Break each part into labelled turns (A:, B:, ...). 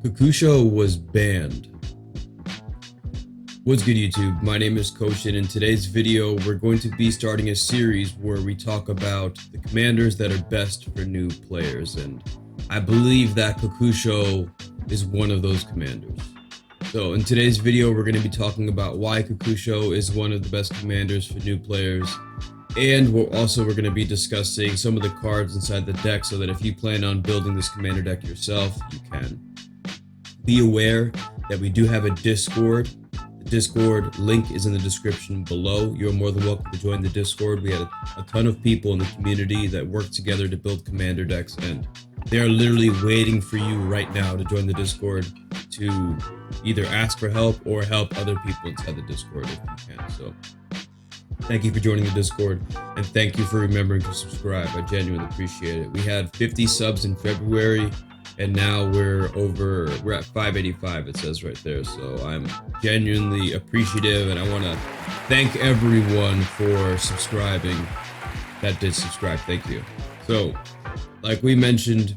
A: Kokusho was banned. What's good, YouTube? My name is Kokusho, and in today's video we're going to be starting a series where we talk about the commanders that are best for new players, and I believe that Kokusho is one of those commanders. So in today's video we're going to be talking about why Kokusho is one of the best commanders for new players, and we're going to be discussing some of the cards inside the deck so that if you plan on building this commander deck yourself, you can. Be aware that we do have a Discord. The Discord link is in the description below. You're more than welcome to join the Discord. We had a ton of people in the community that work together to build commander decks, and they are literally waiting for you right now to join the Discord to either ask for help or help other people inside the Discord if you can. So thank you for joining the Discord, and thank you for remembering to subscribe. I genuinely appreciate it. We had 50 subs in February, and now we're at 585, it says right there. So I'm genuinely appreciative, and I want to thank everyone for subscribing that did subscribe. Thank you. So like we mentioned,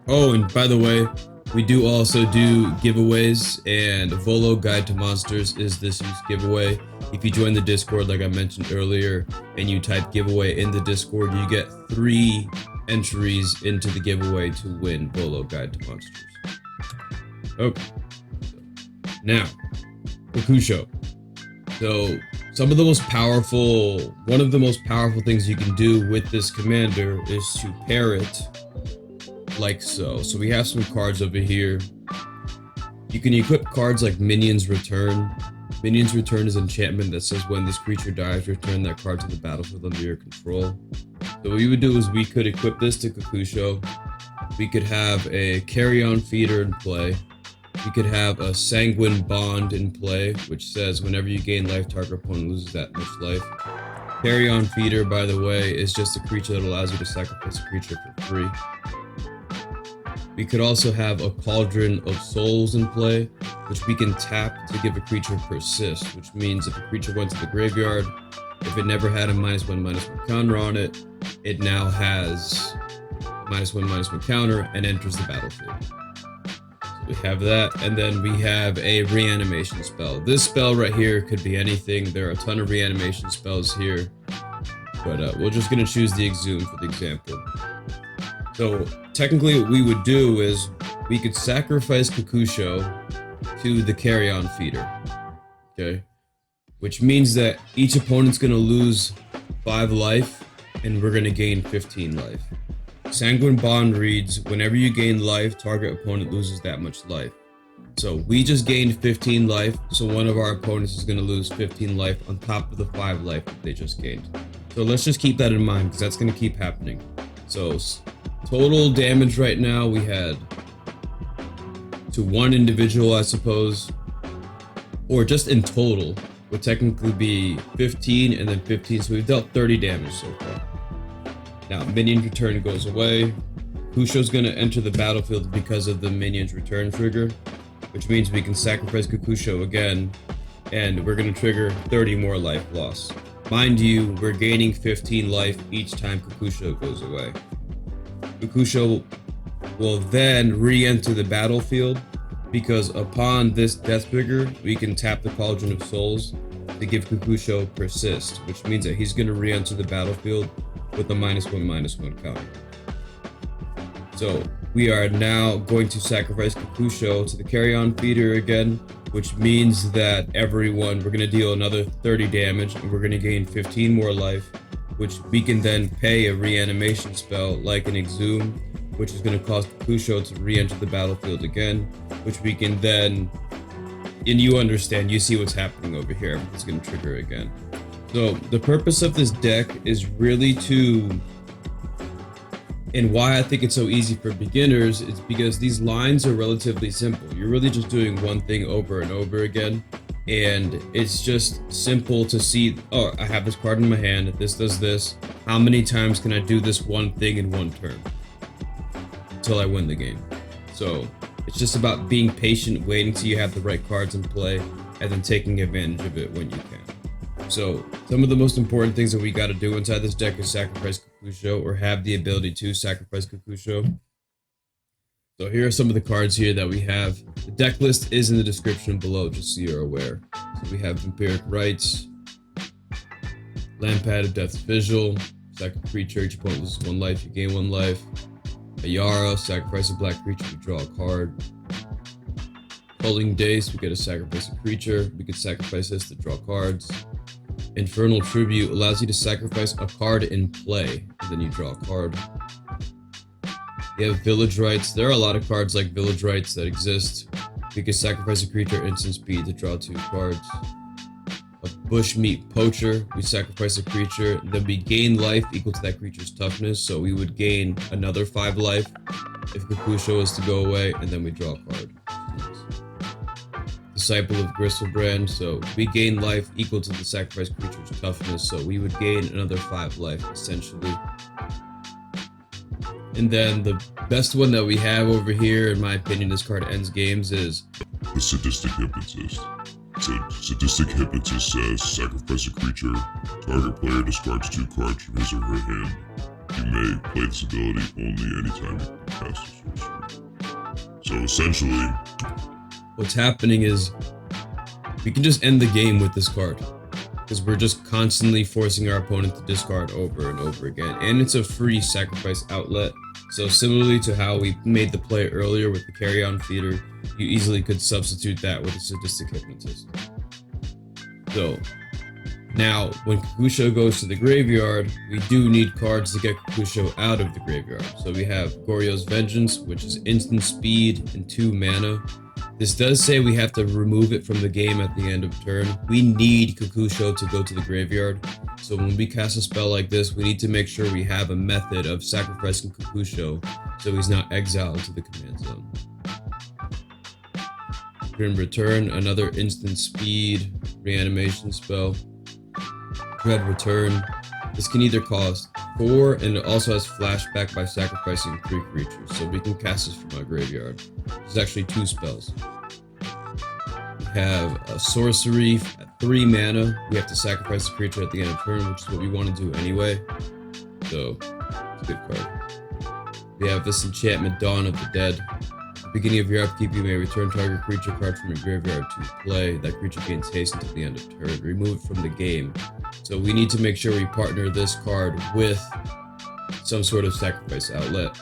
A: oh, and by the way, we do also do giveaways, and Volo Guide to Monsters is this week's giveaway. If you join the Discord, like I mentioned earlier, and you type giveaway in the Discord, you get 3 entries into the giveaway to win Volo Guide to Monsters. Okay. Now, Kokusho. So, one of the most powerful things you can do with this commander is to pair it like so. So we have some cards over here. You can equip cards like Minions Return. Minions Return is an enchantment that says when this creature dies, return that card to the battlefield under your control. So what we would do is we could equip this to Kokusho. We could have a Carry-On Feeder in play. We could have a Sanguine Bond in play, which says whenever you gain life, target opponent loses that much life. Carry-On Feeder, by the way, is just a creature that allows you to sacrifice a creature for free. We could also have a Cauldron of Souls in play, which we can tap to give a creature persist, which means if a creature went to the graveyard, if it never had a -1/-1 counter on it, it now has a -1/-1 counter and enters the battlefield. So we have that, and then we have a reanimation spell. This spell right here could be anything. There are a ton of reanimation spells here, but we're just going to choose the Exhume for the example. So technically what we would do is we could sacrifice Kokusho to the Carry-On Feeder, okay? Which means that each opponent's going to lose 5 life, and we're going to gain 15 life. Sanguine Bond reads, whenever you gain life, target opponent loses that much life. So we just gained 15 life, so one of our opponents is going to lose 15 life on top of the 5 life that they just gained. So let's just keep that in mind, because that's going to keep happening. So total damage right now we had to one individual, I suppose, or just in total would technically be 15 and then 15, so we've dealt 30 damage so far. Now Minion Return goes away. Kokusho's going to enter the battlefield because of the Minions Return trigger, which means we can sacrifice Kokusho again, and we're going to trigger 30 more life loss. Mind you, we're gaining 15 life each time Kokusho goes away. Kokusho will then re-enter the battlefield because upon this death trigger, we can tap the Cauldron of Souls to give Kokusho persist, which means that he's going to re-enter the battlefield with a -1/-1 counter. So we are now going to sacrifice Kokusho to the Carry-On Feeder again, which means that we're going to deal another 30 damage, and we're going to gain 15 more life, which we can then pay a reanimation spell like an Exhume, which is going to cause Kokusho to re-enter the battlefield again, which we can then, and you understand, you see what's happening over here, it's going to trigger again. So the purpose of this deck is really and why I think it's so easy for beginners, is because these lines are relatively simple. You're really just doing one thing over and over again, and it's just simple to see, oh, I have this card in my hand, this does this, how many times can I do this one thing in one turn until I win the game? So it's just about being patient, waiting till you have the right cards in play, and then taking advantage of it when you can. So some of the most important things that we got to do inside this deck is sacrifice Kokusho, or have the ability to sacrifice Kokusho. So here are some of the cards here that we have. The deck list is in the description below, just so you're aware. So we have Vampiric Rites, Lampad of Death's Vigil, sack a creature, each opponent loses 1 life, you gain 1 life. A Yara, sacrifice a black creature, we draw a card. Culling Dace, we get to sacrifice a creature, we can sacrifice this to draw cards. Infernal Tribute allows you to sacrifice a card in play, and then you draw a card. We have Village Rites. There are a lot of cards like Village Rites that exist. We can sacrifice a creature instant speed to draw 2 cards. A Bushmeat Poacher. We sacrifice a creature, then we gain life equal to that creature's toughness, so we would gain another 5 life if Kokusho is to go away, and then we draw a card. Disciple of Gristlebrand, so we gain life equal to the sacrificed creature's toughness, so we would gain another 5 life, essentially. And then the best one that we have over here, in my opinion, this card ends games, is
B: the Sadistic Hypnotist. So, Sadistic Hypnotist says, sacrifice a creature, target player discards 2 cards from his or her hand. You may play this ability only anytime you cast a sorcery. So essentially,
A: what's happening is we can just end the game with this card, because we're just constantly forcing our opponent to discard over and over again, and it's a free sacrifice outlet. So similarly to how we made the play earlier with the carry-on feeder, you easily could substitute that with a Sadistic Hypnotist. So now when Kokusho goes to the graveyard, we do need cards to get Kokusho out of the graveyard. So we have Goryo's Vengeance, which is instant speed and 2 mana. This does say we have to remove it from the game at the end of turn. We need Kokusho to go to the graveyard. So when we cast a spell like this, we need to make sure we have a method of sacrificing Kokusho so he's not exiled to the command zone. Grim Return, another instant speed reanimation spell. Dread Return. This can either cost 4, and it also has flashback by sacrificing 3 creatures, so we can cast this from our graveyard. There's actually 2 spells. We have a sorcery at 3 mana. We have to sacrifice a creature at the end of turn, which is what we want to do anyway. So, it's a good card. We have this enchantment, Dawn of the Dead. At the beginning of your upkeep, you may return target creature card from your graveyard to play. That creature gains haste until the end of turn. Remove it from the game. So we need to make sure we partner this card with some sort of sacrifice outlet.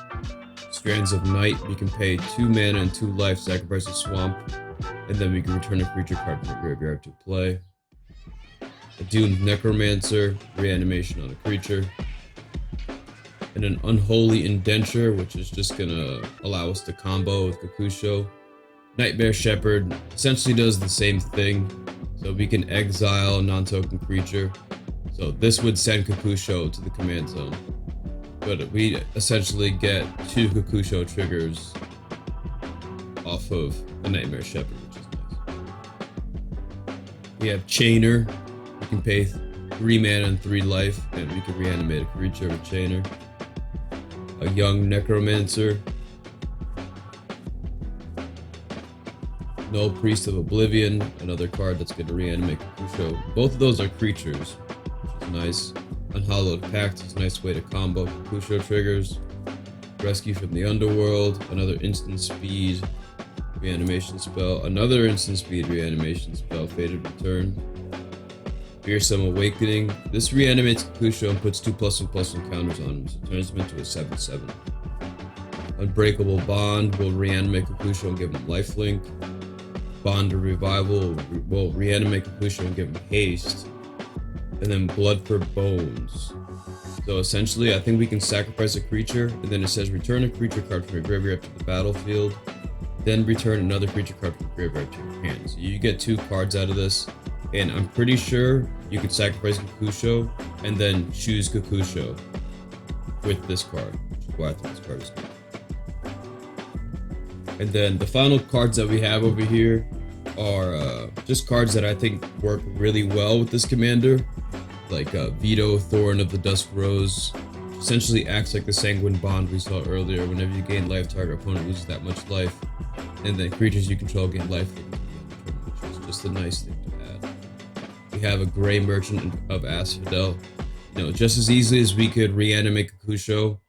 A: Strands of Night, we can pay 2 mana and 2 life, sacrifice a swamp, and then we can return a creature card from the graveyard to play. A Doomed Necromancer, reanimation on a creature. And an Unholy Indenture, which is just gonna allow us to combo with Kokusho. Nightmare Shepherd essentially does the same thing, so we can exile a non-token creature. So this would send Kokusho to the command zone. But we essentially get 2 Kokusho triggers off of a Nightmare Shepherd, which is nice. We have Chainer. We can pay 3 mana and 3 life, and we can reanimate a creature with Chainer. A Young Necromancer. Null Priest of Oblivion, another card that's going to reanimate Kokusho. Both of those are creatures, which is nice. Unhallowed Pact is a nice way to combo Kokusho triggers. Rescue from the Underworld, another instant speed reanimation spell. Another instant speed reanimation spell, Fated Return. Fearsome Awakening. This reanimates Kokusho and puts 2+1/+1 counters on him, so turns him into a 7/7. Unbreakable Bond will reanimate Kokusho and give him lifelink. Bond of Revival will reanimate Kokusho and give him haste. And then Blood for Bones. So essentially, I think we can sacrifice a creature, and then it says return a creature card from your graveyard to the battlefield. Then return another creature card from your graveyard to your hand. So you get 2 cards out of this. And I'm pretty sure you could sacrifice Kokusho and then choose Kokusho with this card, which is why I think this card is good. And then the final cards that we have over here are just cards that I think work really well with this commander, like Veto, Thorn of the Dusk Rose. Essentially acts like the Sanguine Bond we saw earlier. Whenever you gain life, target opponent loses that much life, and then creatures you control gain life, which is just a nice thing to add. We have a Gray Merchant of Asphodel. You know, just as easily as we could reanimate Kokusho,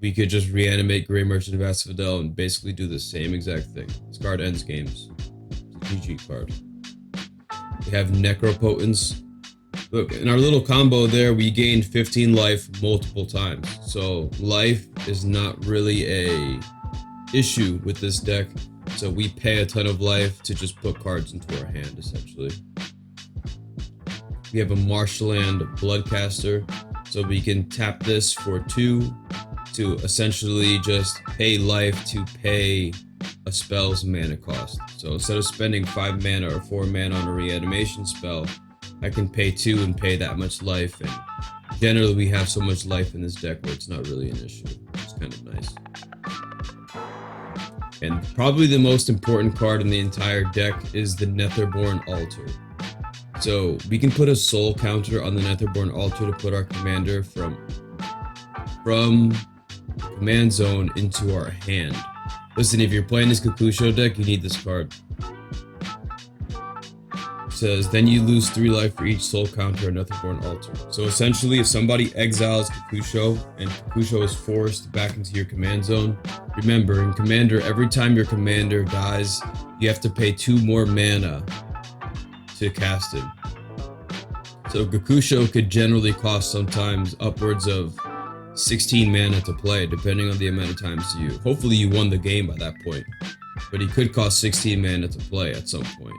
A: we could just reanimate Grey Merchant of Asphodel and basically do the same exact thing. This card ends games. It's a GG card. We have Necropotence. Look, in our little combo there, we gained 15 life multiple times. So life is not really a issue with this deck. So we pay a ton of life to just put cards into our hand, essentially. We have a Marshland Bloodcaster. So we can tap this for 2 to essentially just pay life to pay a spell's mana cost. So instead of spending 5 mana or 4 mana on a reanimation spell, I can pay 2 and pay that much life, and generally we have so much life in this deck where it's not really an issue. It's kind of nice. And probably the most important card in the entire deck is the Netherborn Altar. So we can put a soul counter on the Netherborn Altar to put our commander from command zone into our hand. Listen, if you're playing this Kokusho deck, you need this card. It says, then you lose 3 life for each soul counter on Netherborn Altar. So essentially, if somebody exiles Kokusho and Kokusho is forced back into your command zone, remember, in Commander, every time your commander dies, you have to pay 2 more mana to cast him. So Kokusho could generally cost sometimes upwards of 16 mana to play, depending on the amount of times you... Hopefully you won the game by that point, but he could cost 16 mana to play at some point.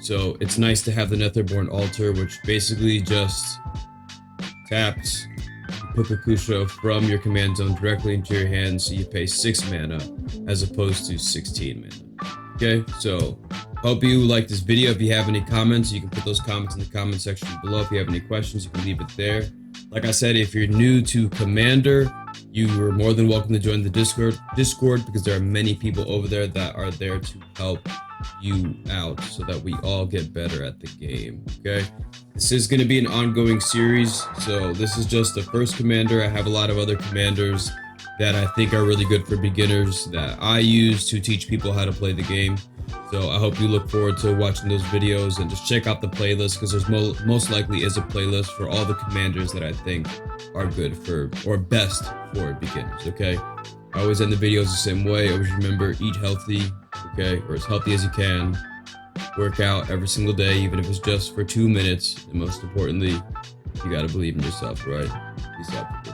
A: So it's nice to have the Netherborn Altar, which basically just taps, put Kokusho from your command zone directly into your hand, so you pay 6 mana as opposed to 16 mana. Okay, so hope you like this video. If you have any comments, you can put those comments in the comment section below. If you have any questions, you can leave it there. Like I said, if you're new to Commander, you are more than welcome to join the Discord because there are many people over there that are there to help you out so that we all get better at the game. Okay, this is going to be an ongoing series, so this is just the first Commander. I have a lot of other Commanders that I think are really good for beginners that I use to teach people how to play the game. So I hope you look forward to watching those videos, and just check out the playlist because there's most likely is a playlist for all the commanders that I think are good for, or best for, beginners. Okay, I always end the videos the same way. Always remember, eat healthy, okay, or as healthy as you can. Work out every single day, even if it's just for 2 minutes. And most importantly, you gotta believe in yourself, right? Peace out, people.